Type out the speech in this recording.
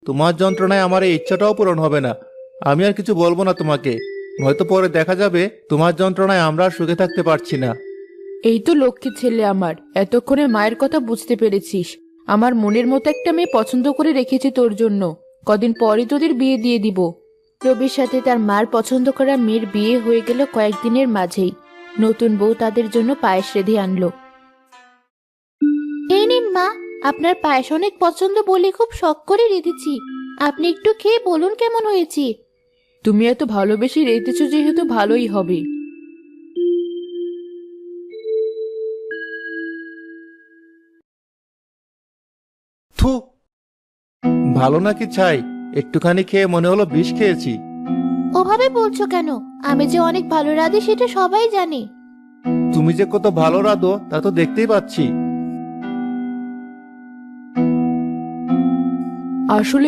তোমার যন্ত্রণায় আমার এই ইচ্ছাটাও পূরণ হবে না। আমি আর কিছু বলবো না তোমাকে, হয়তো পরে দেখা যাবে তোমার যন্ত্রণায় আমরা আর সুখে থাকতে পারছি না। এই তো লক্ষ্মী ছেলে আমার, এতক্ষণে মায়ের কথা বুঝতে পেরেছিস। আমার মনের মতো একটা মেয়ে পছন্দ করে রেখেছি তোর জন্য। কদিন পরই তোদের বিয়ে দিয়ে দিব। রবির সাথে তার মার পছন্দ করা মেয়ের বিয়ে হয়ে গেল কয়েকদিনের মাঝেই। নতুন বউ তাদের জন্য পায়েস রেঁধে আনলো। এই নিন মা, আপনার পায়েস অনেক পছন্দ বলে খুব শখ করে রেঁধেছি। আপনি একটু খেয়ে বলুন কেমন হয়েছে। তুমি এত ভালোবেসে রেঁধেছো যেহেতু ভালোই হবে। থু, ভালো নাকি ছাই? একটুখানি খেয়ে মনে হলো বিষ খেয়েছি। ওভাবে বলছো কেন? আমি যে অনেক ভালো রাঁধি সেটা সবাই জানে। তুমি যে কত ভালো রাঁধো তা তো দেখতেই পাচ্ছি। আসলে